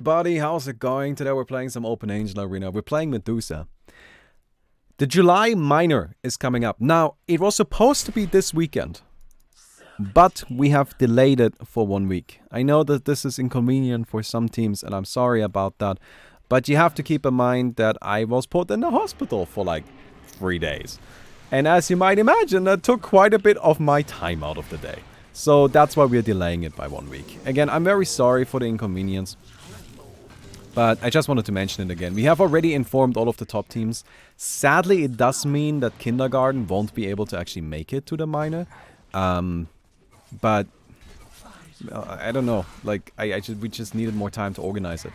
Buddy, how's it going? Today we're playing some Open Angel Arena. We're playing Medusa. The July minor is coming up. Now, it was supposed to be this weekend, but we have delayed it for 1 week. I know that this is inconvenient for some teams, and I'm sorry about that. But you have to keep in mind that I was put in the hospital for like 3 days. And as you might imagine, that took quite a bit of my time out of the day. So that's why we're delaying it by 1 week. Again, I'm very sorry for the inconvenience. But I just wanted to mention it again. We have already informed all of the top teams. Sadly, it does mean that Kindergarten won't be able to actually make it to the minor. But I don't know. Like, we just needed more time to organize it.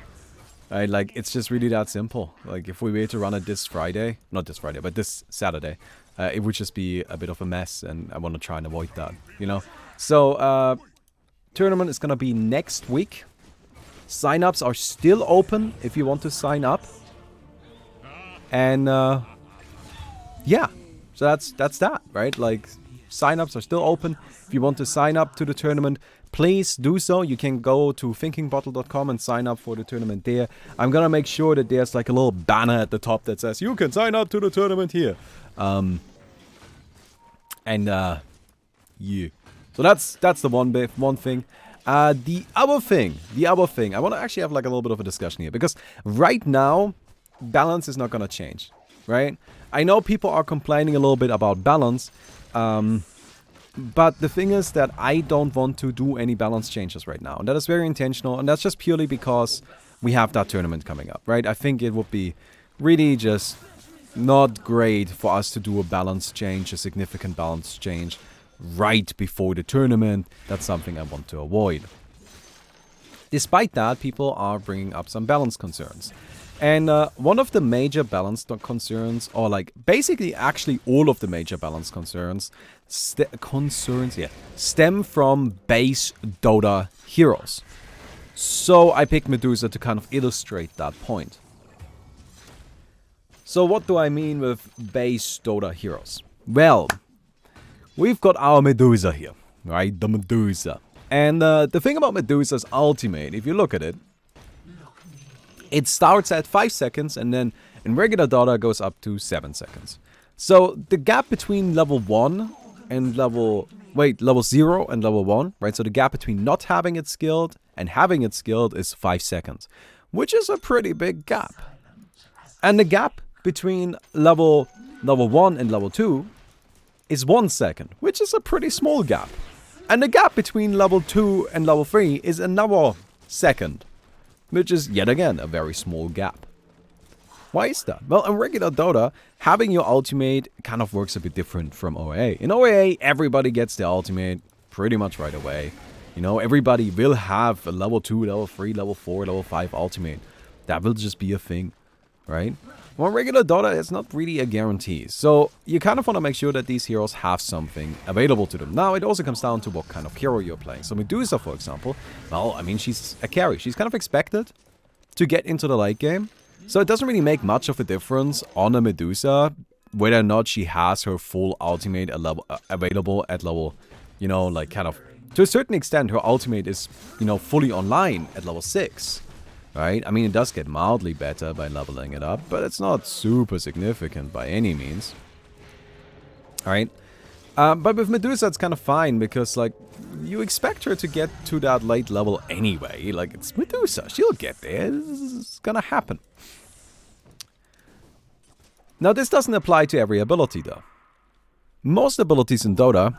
Like, it's just really that simple. Like, if we were to run it this Friday, not this Friday, but this Saturday, it would just be a bit of a mess, and I want to try and avoid that, you know? So, tournament is gonna be next week. Sign-ups are still open if you want to sign up. And, yeah. So that's that, right? Like, sign-ups are still open. If you want to sign up to the tournament, please do so. You can go to thinkingbottle.com and sign up for the tournament there. I'm gonna make sure that there's like a little banner at the top that says, you can sign up to the tournament here. Yeah. So that's the one thing. The other thing, I want to actually have like a little bit of a discussion here, because right now, balance is not going to change, right? I know people are complaining a little bit about balance, but the thing is that I don't want to do any balance changes right now, and that is very intentional, and that's just purely because we have that tournament coming up, right? I think it would be really just not great for us to do a balance change, a significant balance change, right before the tournament. That's something I want to avoid. Despite that, people are bringing up some balance concerns. And one of the major balance concerns, or like basically actually all of the major balance concerns, stem from base Dota heroes. So I picked Medusa to kind of illustrate that point. So what do I mean with base Dota heroes? Well, we've got our Medusa here, right? The Medusa. And the thing about Medusa's ultimate, if you look at it, it starts at 5 seconds, and then in regular Dota goes up to 7 seconds. So the gap between level 1 and level 0 and level 1, right? So the gap between not having it skilled and having it skilled is 5 seconds, which is a pretty big gap. And the gap between level 1 and level 2 is 1 second, which is a pretty small gap. And the gap between level 2 and level 3 is another second, which is yet again a very small gap. Why is that? Well, in regular Dota, having your ultimate kind of works a bit different from OAA. In OAA, everybody gets their ultimate pretty much right away. You know, everybody will have a level 2, level 3, level 4, level 5 ultimate. That will just be a thing, right? Well, regular Dota is not really a guarantee, so you kind of want to make sure that these heroes have something available to them. Now, it also comes down to what kind of hero you're playing. So Medusa, for example, well, I mean, she's a carry. She's kind of expected to get into the late game, so it doesn't really make much of a difference on a Medusa whether or not she has her full ultimate available at level, you know, like kind of, to a certain extent, her ultimate is, you know, fully online at level 6. Right? I mean, it does get mildly better by leveling it up, but it's not super significant by any means. Alright? But with Medusa, it's kind of fine, because, like, you expect her to get to that late level anyway. Like, it's Medusa. She'll get there. It's gonna happen. Now, this doesn't apply to every ability, though. Most abilities in Dota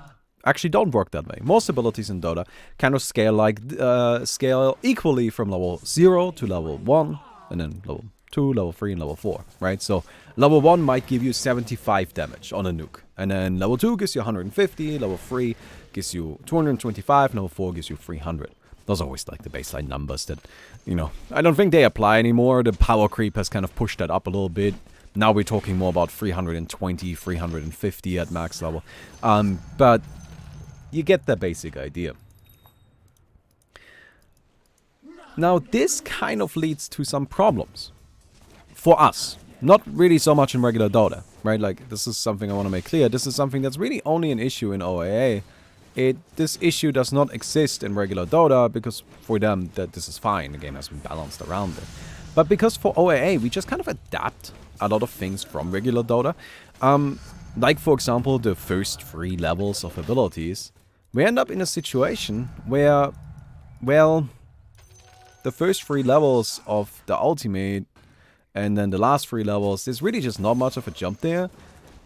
actually don't work that way. Most abilities in Dota kind of scale equally from level 0 to level 1, and then level 2, level 3, and level 4, right? So level 1 might give you 75 damage on a nuke, and then level 2 gives you 150, level 3 gives you 225, and level 4 gives you 300. Those are always like the baseline numbers that, you know, I don't think they apply anymore. The power creep has kind of pushed that up a little bit. Now we're talking more about 320, 350 at max level. But you get the basic idea. Now, this kind of leads to some problems. For us. Not really so much in regular Dota, right? Like, this is something I want to make clear. This is something that's really only an issue in OAA. This issue does not exist in regular Dota because for them that this is fine. The game has been balanced around it. But because for OAA we just kind of adapt a lot of things from regular Dota. Like for example the first 3 levels of abilities. We end up in a situation where, well, the first 3 levels of the ultimate and then the last 3 levels, there's really just not much of a jump there.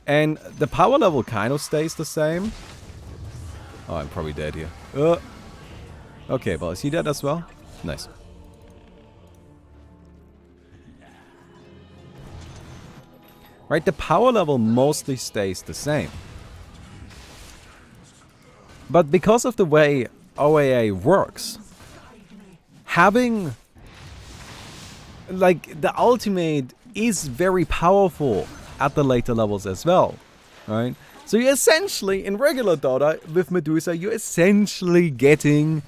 And the power level kind of stays the same. Oh, I'm probably dead here. Okay, well, is he dead as well? Nice. Right, the power level mostly stays the same. But because of the way OAA works, having, like, the ultimate is very powerful at the later levels as well, right? So you're essentially, in regular Dota, with Medusa, you're essentially getting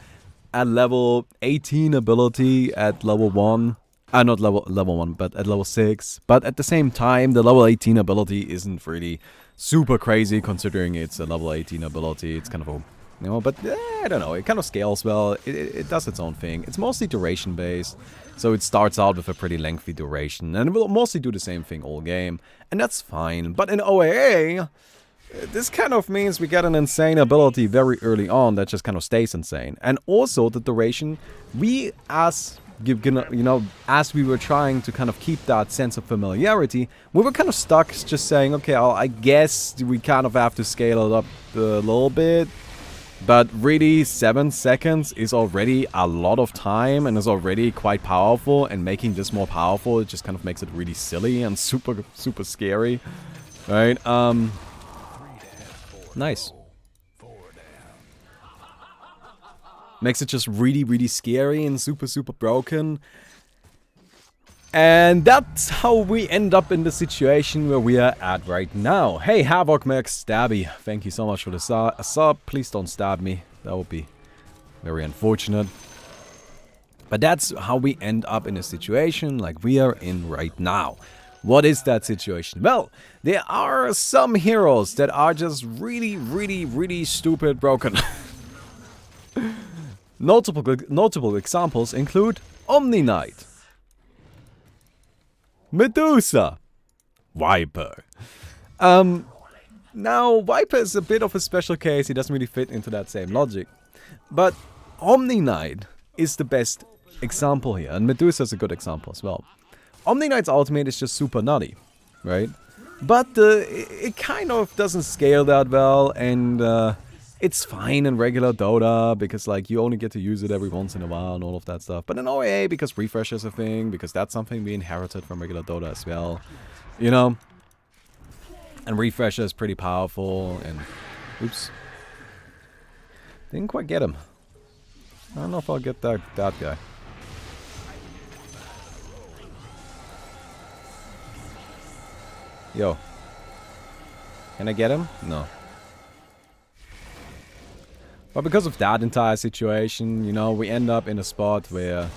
a level 18 ability at level 1. Not level 1, but at level 6. But at the same time, the level 18 ability isn't really super crazy, considering it's a level 18 ability. It's kind of a, you know, but I don't know. It kind of scales well. It does its own thing. It's mostly duration based. So it starts out with a pretty lengthy duration. And it will mostly do the same thing all game. And that's fine. But in OAA, this kind of means we get an insane ability very early on that just kind of stays insane. And also the duration, we as, you know, as we were trying to kind of keep that sense of familiarity, we were kind of stuck just saying, okay, I guess we kind of have to scale it up a little bit. But really, 7 seconds is already a lot of time and is already quite powerful. And making this more powerful, it just kind of makes it really silly and super, super scary. Right? Nice. Makes it just really, really scary and super, super broken. And that's how we end up in the situation where we are at right now. Hey, Havoc Max Stabby, thank you so much for the sub. Please don't stab me. That would be very unfortunate. But that's how we end up in a situation like we are in right now. What is that situation? Well, there are some heroes that are just really, really, really stupid broken. Notable examples include Omni Knight, Medusa, Viper. Now, Viper is a bit of a special case. He doesn't really fit into that same logic. But Omni Knight is the best example here. And Medusa is a good example as well. Omni Knight's ultimate is just super nutty, right? But it kind of doesn't scale that well. And it's fine in regular Dota because, like, you only get to use it every once in a while and all of that stuff. But in OAA, because refresh is a thing, because that's something we inherited from regular Dota as well, you know? And refresh is pretty powerful and... Oops. Didn't quite get him. I don't know if I'll get that guy. Yo. Can I get him? No. But because of that entire situation, you know, we end up in a spot where...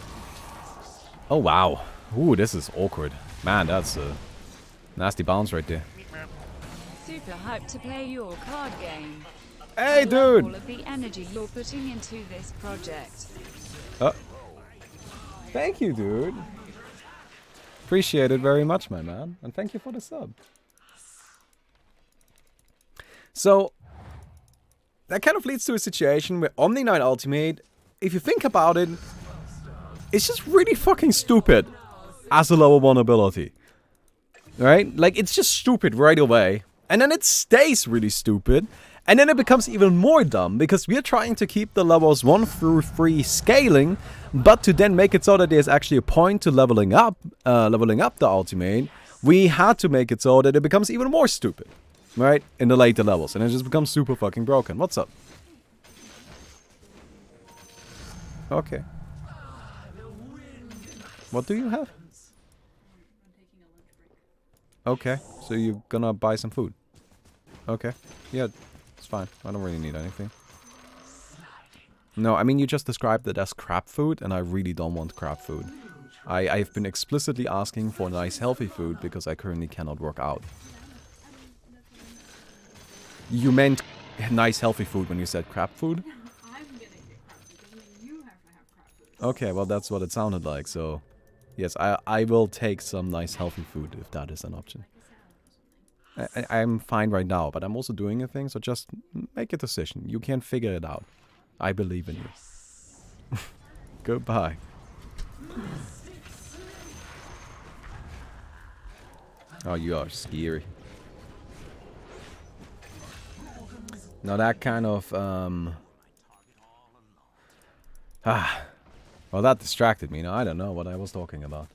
Oh, wow. Ooh, this is awkward. Man, that's a nasty bounce right there. Super hyped to play your card game. Hey, dude! All of the energy you're putting into this project. Thank you, dude. Appreciate it very much, my man. And thank you for the sub. So... that kind of leads to a situation where Omni Knight Ultimate, if you think about it, it's just really fucking stupid as a level 1 ability. Right? Like, it's just stupid right away. And then it stays really stupid. And then it becomes even more dumb, because we are trying to keep the levels 1 through 3 scaling, but to then make it so that there's actually a point to leveling up the ultimate, we had to make it so that it becomes even more stupid. Right? In the later levels. And it just becomes super fucking broken. What's up? Okay. What do you have? Okay. So you're gonna buy some food. Okay. Yeah, it's fine. I don't really need anything. No, I mean, you just described it as crap food, and I really don't want crap food. I've been explicitly asking for nice healthy food because I currently cannot work out. You meant nice healthy food when you said crap food? I'm gonna get crap food. Doesn't mean you have to have crap food. Okay, well that's what it sounded like, so... Yes, I will take some nice healthy food if that is an option. I'm fine right now, but I'm also doing a thing, so just make a decision. You can figure it out. I believe in you. Goodbye. Oh, you are scary. Now that kind of, well, that distracted me. Now I don't know what I was talking about.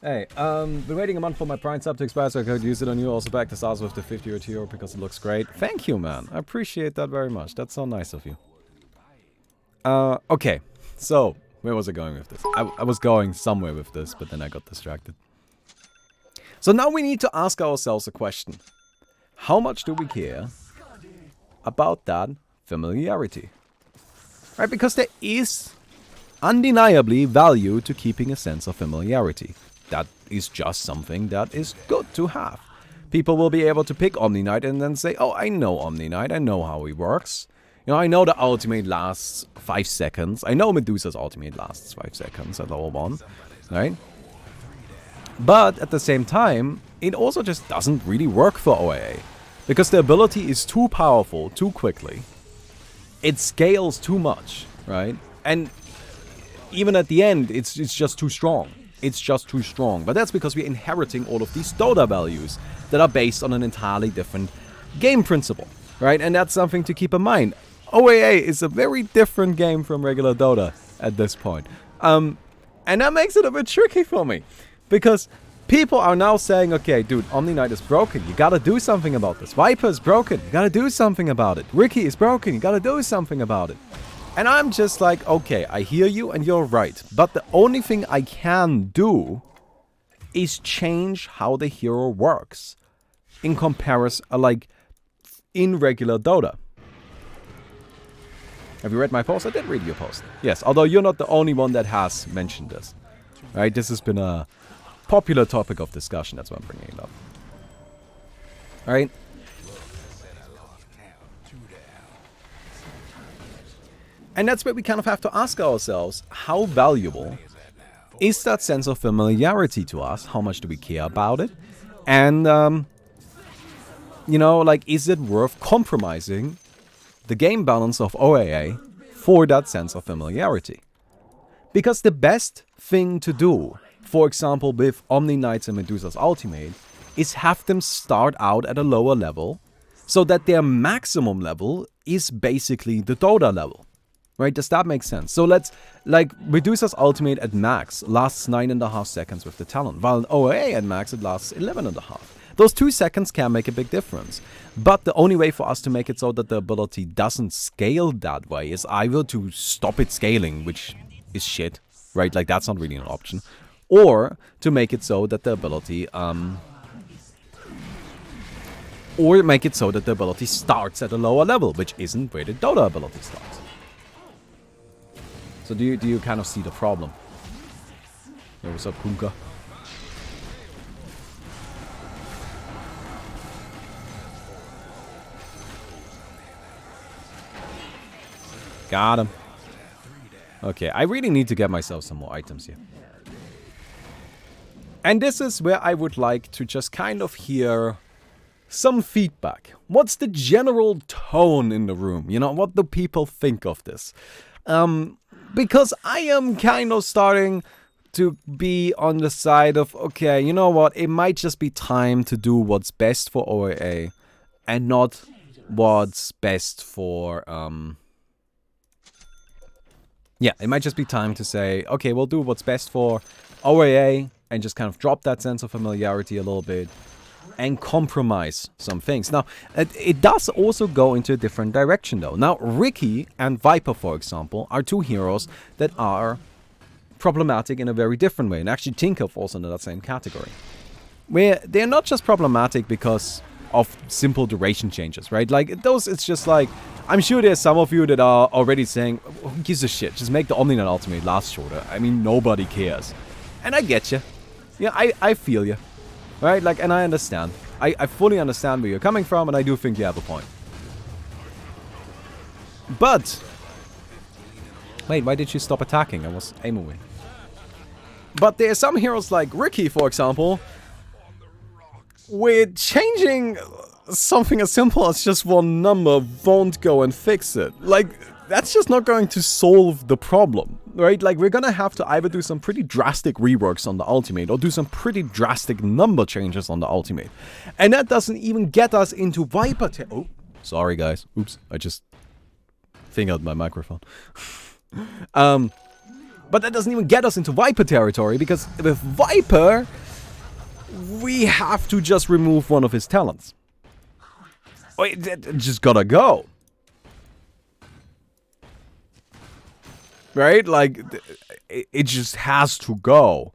Hey, been waiting a month for my Prime sub to expire so I could use it on you. Also back to stars with the 50 euro because it looks great. Thank you, man. I appreciate that very much. That's so nice of you. Okay. So, where was I going with this? I was going somewhere with this, but then I got distracted. So now we need to ask ourselves a question. How much do we care about that familiarity? Right, because there is undeniably value to keeping a sense of familiarity. That is just something that is good to have. People will be able to pick Omni Knight and then say, oh, I know Omni Knight, I know how he works. You know, I know the ultimate lasts 5 seconds. I know Medusa's ultimate lasts 5 seconds at level 1, right? But at the same time, it also just doesn't really work for OAA. Because the ability is too powerful, too quickly. It scales too much, right? And even at the end, it's just too strong. It's just too strong. But that's because we're inheriting all of these Dota values that are based on an entirely different game principle, right? And that's something to keep in mind. OAA is a very different game from regular Dota at this point. And that makes it a bit tricky for me. Because people are now saying, okay, dude, Omni Knight is broken. You gotta do something about this. Viper is broken. You gotta do something about it. Ricky is broken. You gotta do something about it. And I'm just like, okay, I hear you and you're right. But the only thing I can do is change how the hero works. In comparison, like, in regular Dota. Have you read my post? I did read your post. Yes, although you're not the only one that has mentioned this. Right, this has been a popular topic of discussion. That's why I'm bringing it up. Alright. And that's where we kind of have to ask ourselves, how valuable is that sense of familiarity to us? How much do we care about it? And, you know, like, is it worth compromising the game balance of OAA for that sense of familiarity? Because the best thing to do, for example, with Omni Knights and Medusa's ultimate, is have them start out at a lower level, so that their maximum level is basically the Dota level. Right, does that make sense? So let's, like, Medusa's ultimate at max lasts 9.5 seconds with the talent, while in OAA at max it lasts 11.5. Those 2 seconds can make a big difference. But the only way for us to make it so that the ability doesn't scale that way is either to stop it scaling, which is shit, right? Like, that's not really an option. Or to make it so that the ability, starts at a lower level, which isn't where the Dota ability starts. So do you kind of see the problem? Yo, what's up, Kunka? Got him. Okay, I really need to get myself some more items here. And this is where I would like to just kind of hear some feedback. What's the general tone in the room? You know, what do people think of this? Because I am kind of starting to be on the side of, okay, you know what, it might just be time to do what's best for OAA and not what's best for, yeah, it might just be time to say, okay, we'll do what's best for OAA and just kind of drop that sense of familiarity a little bit and compromise some things. Now, it does also go into a different direction, though. Now, Ricky and Viper, for example, are two heroes that are problematic in a very different way. And actually, Tinker falls into that same category. Where they're not just problematic because of simple duration changes, right? Like, those, it's just like, I'm sure there's some of you that are already saying, who gives a shit? Just make the Omni Knight ultimate last shorter. I mean, nobody cares. And I get you. Yeah, I feel you. Right, like, and I understand. I fully understand where you're coming from, and I do think you have a point. But... Wait, why did she stop attacking? I was aiming. But there are some heroes like Ricky, for example, with changing something as simple as just one number won't go and fix it. Like, that's just not going to solve the problem, right? Like, we're gonna have to either do some pretty drastic reworks on the ultimate or do some pretty drastic number changes on the ultimate. And that doesn't even get us into Viper Oh, sorry guys. Oops, I just fingered my microphone. But that doesn't even get us into Viper territory, because with Viper, we have to just remove one of his talents. Oh, it just gotta go. Right? Like, it just has to go.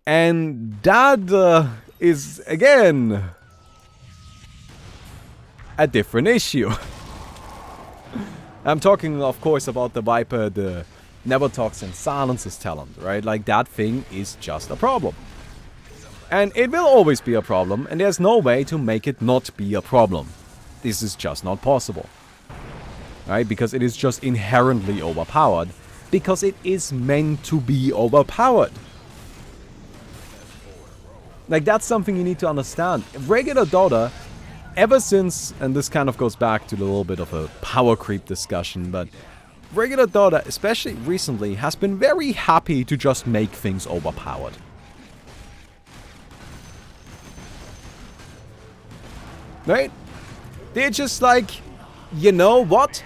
And that is, again, a different issue. I'm talking, of course, about the Viper, the Never Talks and Silences talent, right? Like, that thing is just a problem. And it will always be a problem, and there's no way to make it not be a problem. This is just not possible. Right? Because it is just inherently overpowered. Because it is meant to be overpowered. Like, that's something you need to understand. Regular Dota, ever since, and this kind of goes back to a little bit of a power creep discussion, but regular Dota, especially recently, has been very happy to just make things overpowered. Right? They're just like, you know what?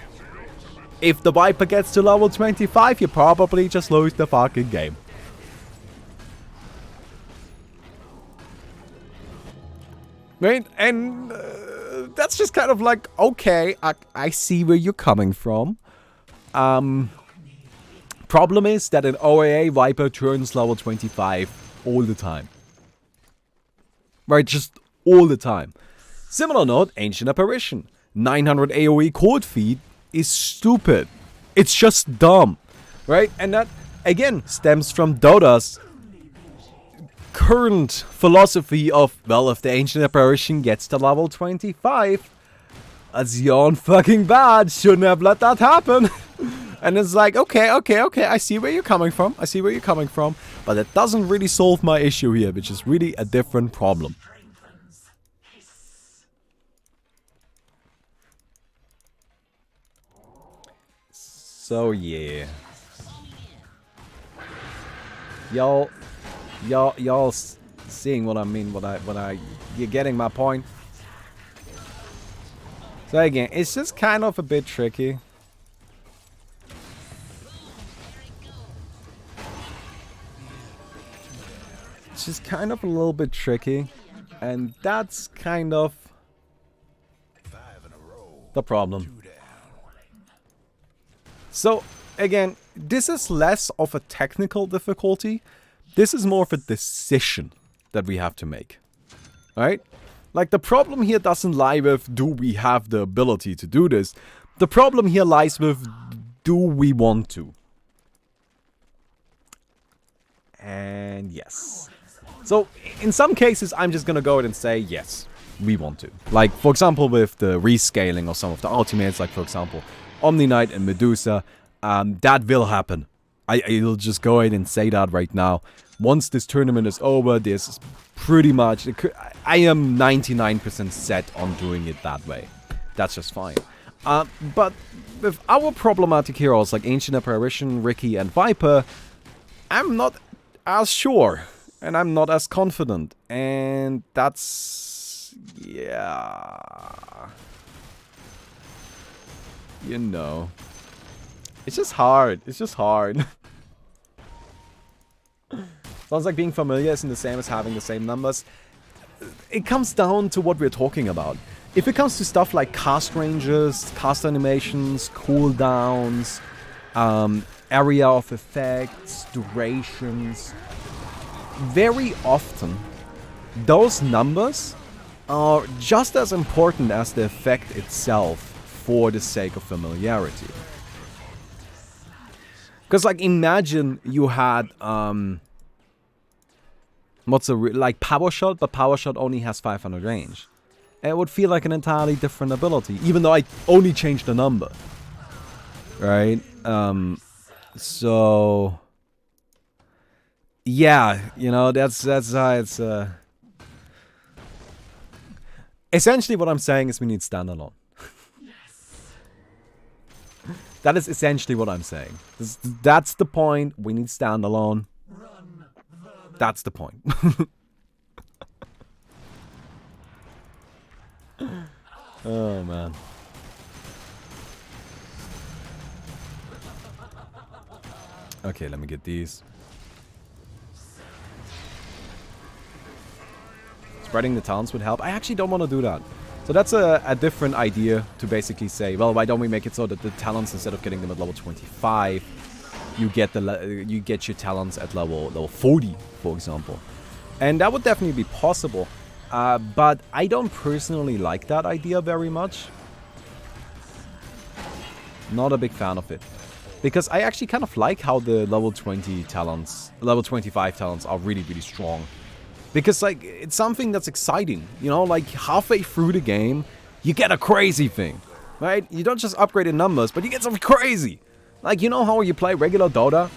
If the Viper gets to level 25, you probably just lose the fucking game. Right? And that's just kind of like, okay, I see where you're coming from. Problem is that an OAA Viper turns level 25 all the time. Right? Just all the time. Similar note, Ancient Apparition. 900 AoE cold feed is stupid. It's just dumb. Right? And that, again, stems from Dota's current philosophy of, well, if the Ancient Apparition gets to level 25, that's yawn fucking bad. Shouldn't have let that happen. And it's like, okay, I see where you're coming from. I see where you're coming from. But it doesn't really solve my issue here, which is really a different problem. So yeah. Y'all seeing what I mean, you're getting my point. So again, it's just kind of a bit tricky. It's just kind of a little bit tricky, and that's kind of the problem. So again, this is less of a technical difficulty. This is more of a decision that we have to make. Right? Like, the problem here doesn't lie with, do we have the ability to do this? The problem here lies with, do we want to? And yes. So, in some cases, I'm just gonna go ahead and say, yes, we want to. Like, for example, with the rescaling of some of the ultimates, like, for example, Omni Knight and Medusa, that will happen. I'll just go ahead and say that right now. Once this tournament is over, there's pretty much... I am 99% set on doing it that way. That's just fine. But with our problematic heroes like Ancient Apparition, Ricky, and Viper, I'm not as sure. And I'm not as confident. And that's... yeah... you know... it's just hard. It's just hard. Sounds like being familiar isn't the same as having the same numbers. It comes down to what we're talking about. If it comes to stuff like cast ranges, cast animations, cooldowns, area of effects, durations, very often those numbers are just as important as the effect itself for the sake of familiarity. Because, like, imagine you had, like Power Shot, but Power Shot only has 500 range. it would feel like an entirely different ability, even though I only changed the number. Right? So... yeah, you know, that's how it's... Essentially what I'm saying is we need standalone. That is essentially what I'm saying. That's the point. We need standalone. That's the point. Oh, man. Okay, let me get these. Spreading the talents would help. I actually don't want to do that. So that's a different idea to basically say, well, why don't we make it so that the talents, instead of getting them at level 25, you get your talents at level 40, for example. And that would definitely be possible. But I don't personally like that idea very much. Not a big fan of it. Because I actually kind of like how the level 20 talents, level 25 talents are really, really strong. Because, like, it's something that's exciting, you know, like, halfway through the game, you get a crazy thing, right? You don't just upgrade in numbers, but you get something crazy. Like, you know how you play regular Dota,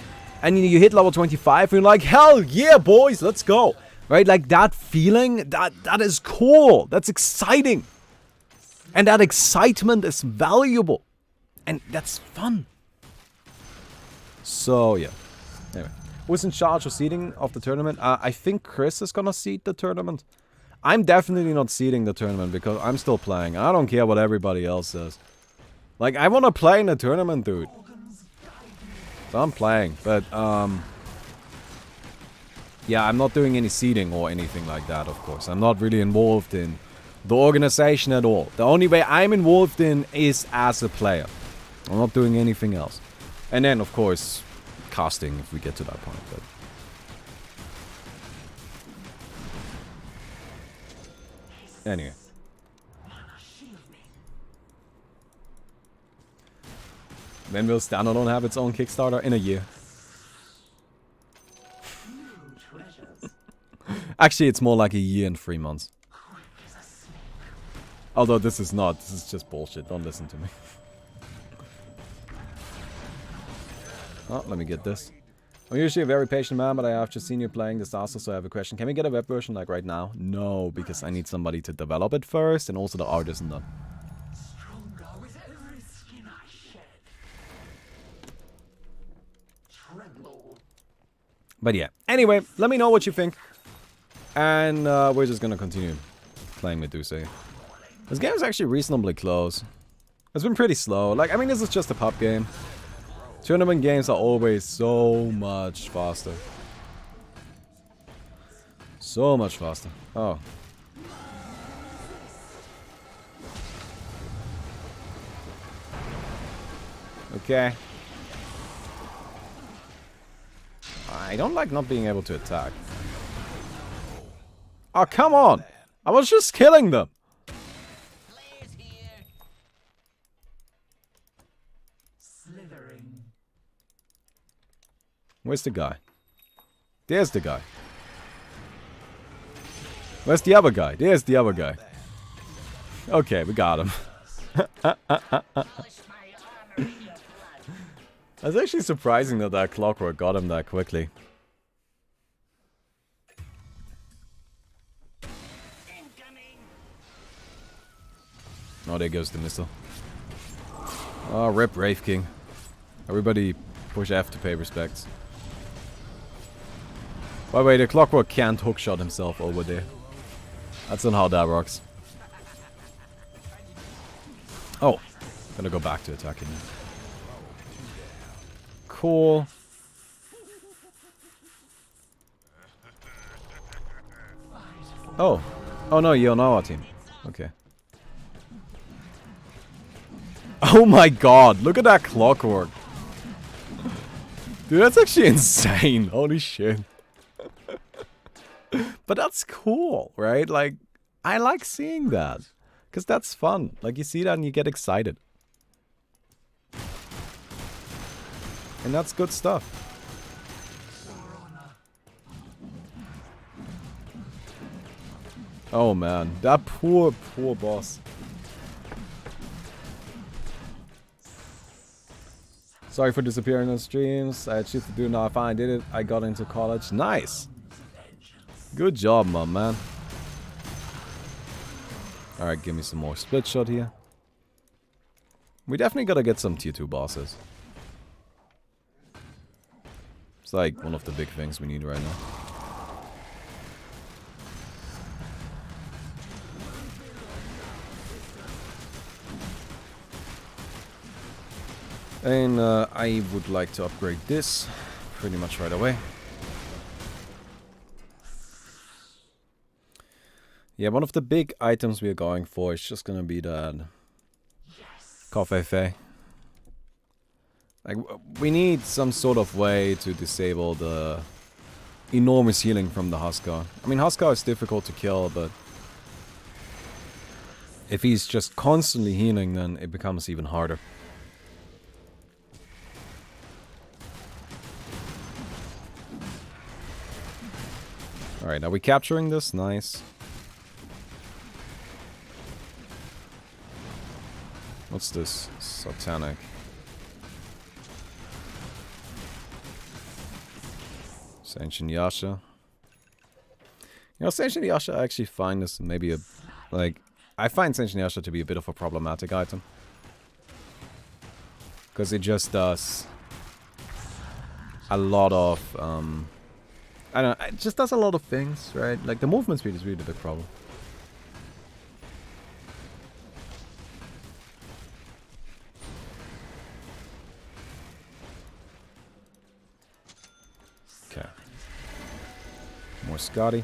and you hit level 25, and you're like, hell yeah, boys, let's go, right? Like, that feeling, that is cool, that's exciting. And that excitement is valuable, and that's fun. So, yeah, anyway. Who's in charge of seeding of the tournament? I think Chris is gonna seed the tournament. I'm definitely not seeding the tournament because I'm still playing. I don't care what everybody else says. Like, I wanna play in the tournament, dude. So I'm playing, but, yeah, I'm not doing any seeding or anything like that, of course. I'm not really involved in the organization at all. The only way I'm involved in is as a player. I'm not doing anything else. And then, of course, casting if we get to that point, but anyway. When will Standalone have its own Kickstarter? In a year. Actually, it's more like a year and 3 months. Although this is not. This is just bullshit. Don't listen to me. Oh, let me get this. I'm usually a very patient man, but I have just seen you playing Disaster, so I have a question. Can we get a web version like right now? No, because I need somebody to develop it first, and also the art isn't done. But yeah, anyway, let me know what you think. And we're just gonna continue playing Medusa. This game is actually reasonably close. It's been pretty slow. Like, I mean, this is just a pub game. Tournament games are always so much faster. So much faster. Oh. Okay. I don't like not being able to attack. Oh, come on! I was just killing them! Where's the guy? There's the guy. Where's the other guy? There's the other guy. Okay, we got him. That's actually surprising that that clockwork got him that quickly. Oh, there goes the missile. Oh, rip Wraith King. Everybody push F to pay respects. By the way, the clockwork can't hookshot himself over there. That's not how that works. Oh, gonna go back to attacking him. Cool. Oh. Oh no, you're on our team. Okay. Oh my god, look at that clockwork. Dude, that's actually insane. Holy shit. But that's cool, right? Like, I like seeing that. Because that's fun. Like, you see that and you get excited. And that's good stuff. Oh man, that poor boss. Sorry for disappearing on streams. I had shit to do now. If I did it, I got into college. Nice. Good job, my man. Alright, give me some more split shot here. We definitely gotta get some tier 2 bosses. It's like one of the big things we need right now. And I would like to upgrade this pretty much right away. Yeah, one of the big items we are going for is just gonna be that Coffee. Like, we need some sort of way to disable the enormous healing from the Huskar. I mean, Huskar is difficult to kill, but if he's just constantly healing, then it becomes even harder. Alright, are we capturing this? Nice. What's this? Satanic. Sentient Yasha. You know, Sentient Yasha, I actually find this maybe a... Like, I find Sentient Yasha to be a bit of a problematic item. Because it just does a lot of... I don't know, it just does a lot of things, right? Like, the movement speed is really the big problem. Okay. More Scotty.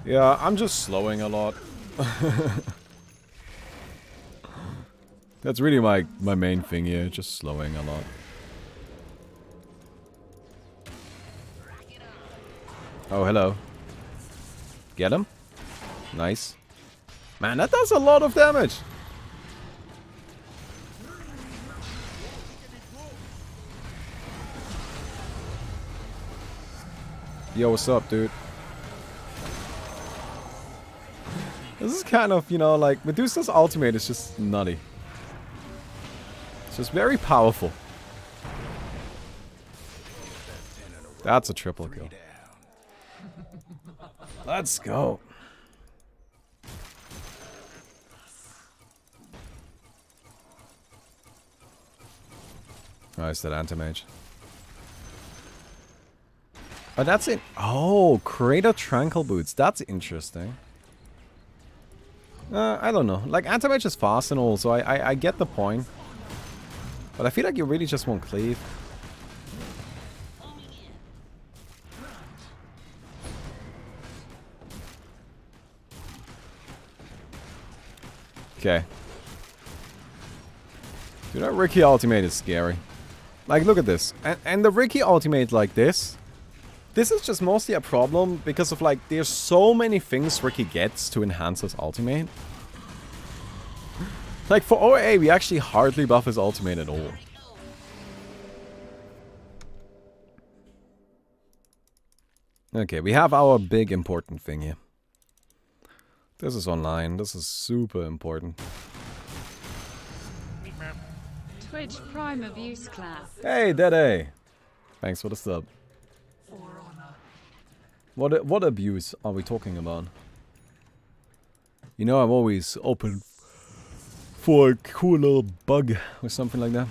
Yeah, I'm just slowing a lot. That's really my main thing here, just slowing a lot. Oh, hello. Get him? Nice. Man, that does a lot of damage. Yo, what's up, dude? This is kind of, you know, like, Medusa's ultimate is just nutty. It's just very powerful. That's a triple kill. Let's go. Oh, it's that anti-mage. Oh, that's it. Oh, Crater Tranquil Boots. That's interesting. I don't know. Like, anti-mage is fast and all, so I get the point. But I feel like you really just won't cleave. Okay. Dude, that Ricky ultimate is scary. Like, look at this. And the Ricky ultimate like this. This is just mostly a problem because of, like, there's so many things Ricky gets to enhance his ultimate. Like, for OA, we actually hardly buff his ultimate at all. Okay, we have our big important thing here. This is online. This is super important. Twitch Prime Abuse Class. Hey, Dede! Thanks for the sub. What abuse are we talking about? You know, I'm always open for a cool little bug or something like that.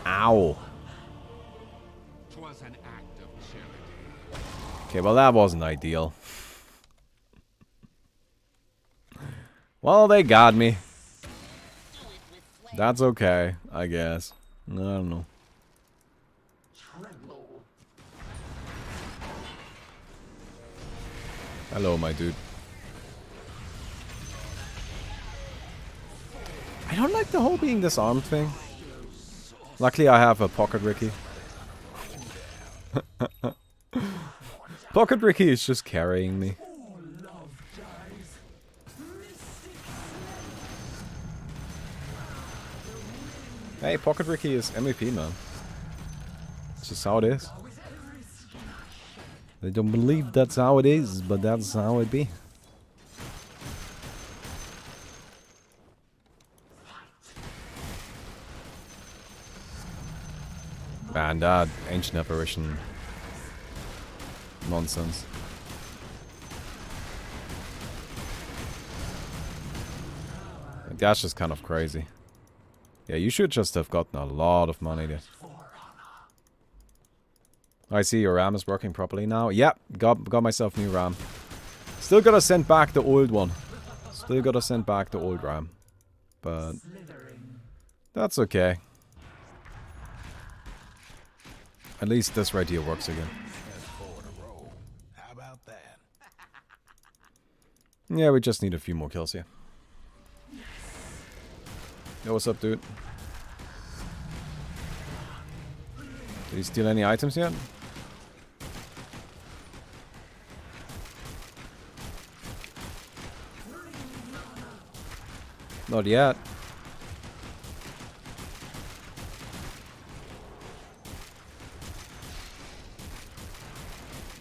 Ow. Okay, well that wasn't ideal. Well, they got me. That's okay, I guess. I don't know. Hello, my dude. I don't like the whole being disarmed thing. Luckily, I have a Pocket Ricky. Pocket Ricky is just carrying me. Hey, Pocket Ricky is MVP, man. It's just how it is. They don't believe that's how it is, but that's how it be. Man, that ancient apparition nonsense. That's just kind of crazy. Yeah, you should just have gotten a lot of money there. I see your RAM is working properly now. Yep, got myself new RAM. Still gotta send back the old one. Still gotta send back the old RAM. But that's okay. At least this right here works again. Yeah, we just need a few more kills here. Yo, what's up, dude? Did he steal any items yet? Not yet.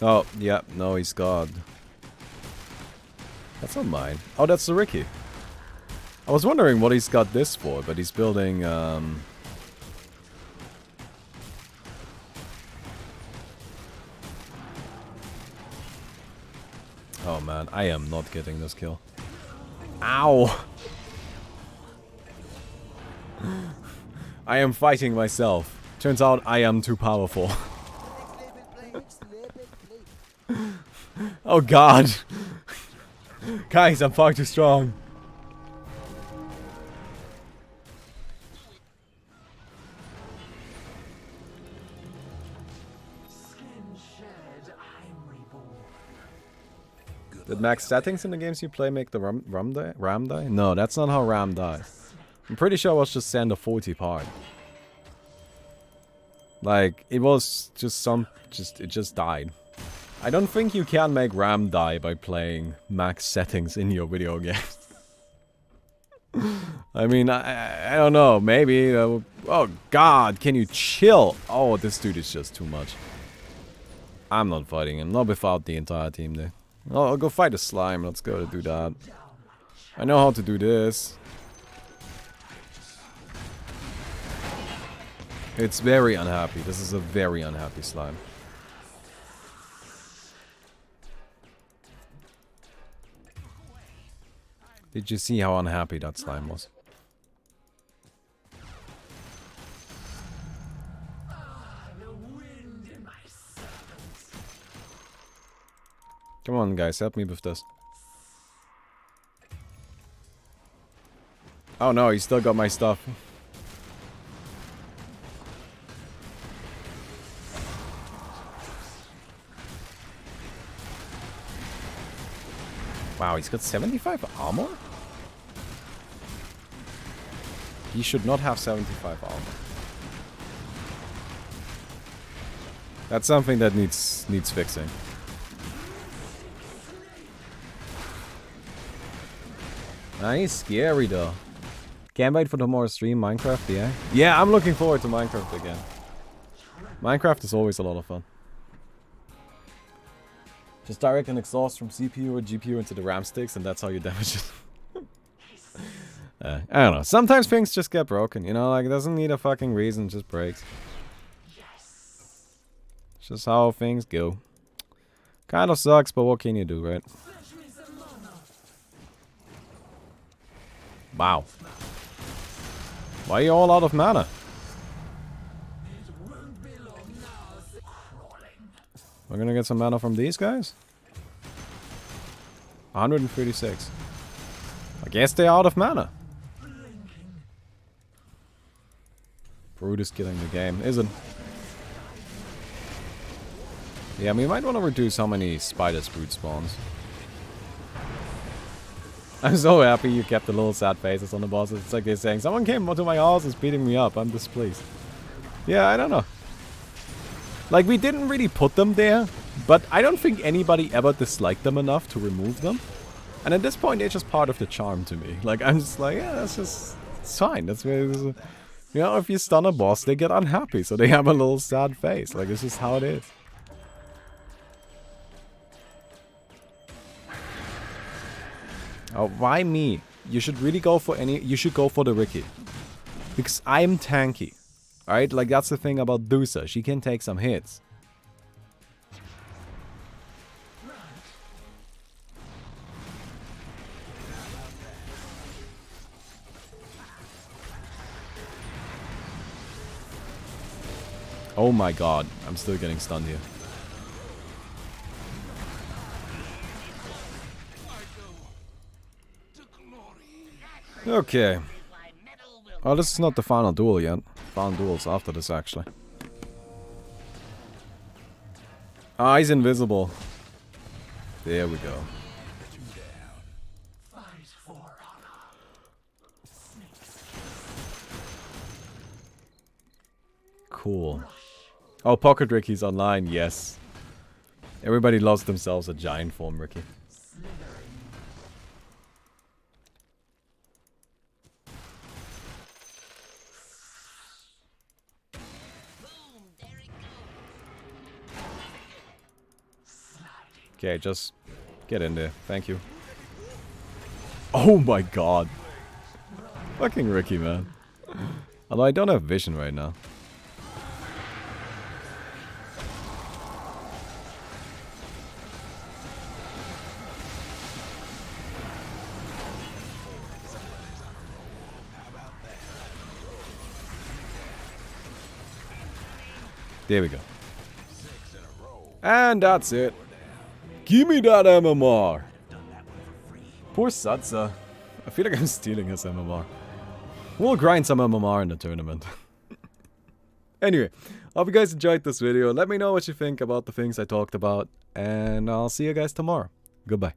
Oh, yeah, no, he's God. That's not mine. Oh, that's the Ricky. I was wondering what he's got this for, but he's building, Oh man, I am not getting this kill. Ow! I am fighting myself. Turns out I am too powerful. Oh god! Guys, I'm far too strong. Did max settings in the games you play make the RAM die? No, that's not how RAM dies. I'm pretty sure it was just Sand of 40 part. Like, it was just it just died. I don't think you can make RAM die by playing max settings in your video game. I mean, I don't know, maybe. Oh god, can you chill? Oh, this dude is just too much. I'm not fighting him, not without the entire team there. I'll go fight a slime, let's go to do that. I know how to do this. It's very unhappy, this is a very unhappy slime. Did you see how unhappy that slime was? Come on guys, help me with this. Oh no, he still got my stuff. Wow, he's got 75 armor? He should not have 75 armor. That's something that needs fixing. Nice, scary though. Can't wait for tomorrow's stream, Minecraft, yeah? Yeah, I'm looking forward to Minecraft again. Minecraft is always a lot of fun. Just direct an exhaust from CPU or GPU into the RAM sticks and that's how you damage it. I don't know, sometimes things just get broken, you know, like it doesn't need a fucking reason, it just breaks. It's just how things go. Kind of sucks, but what can you do, right? Wow. Why are you all out of mana? We're gonna get some mana from these guys? 136. I guess they're out of mana. Brute is killing the game, isn't? Yeah, we might want to reduce how many spiders Brute spawns. I'm so happy you kept the little sad faces on the bosses. It's like they're saying, someone came to my house and is beating me up. I'm displeased. Yeah, I don't know. Like, we didn't really put them there, but I don't think anybody ever disliked them enough to remove them. And at this point, they're just part of the charm to me. Like, I'm just like, yeah, that's just, it's fine. That's where these You know, if you stun a boss, they get unhappy, so they have a little sad face. Like, it's just how it is. Oh, why me? You should really go for you should go for the Ricky. Because I'm tanky. Alright, like that's the thing about Medusa. She can take some hits. Oh my god, I'm still getting stunned here. Okay. Oh, this is not the final duel yet. Final duel's after this, actually. Ah, he's invisible. There we go. Cool. Oh, Pocket Ricky's online, yes. Everybody loves themselves a giant form Ricky. Okay, just get in there. Thank you. Oh my god. Fucking Ricky, man. Although I don't have vision right now. There we go. And that's it. Give me that MMR. Poor Satsa. I feel like I'm stealing his MMR. We'll grind some MMR in the tournament. Anyway, hope you guys enjoyed this video. Let me know what you think about the things I talked about. And I'll see you guys tomorrow. Goodbye.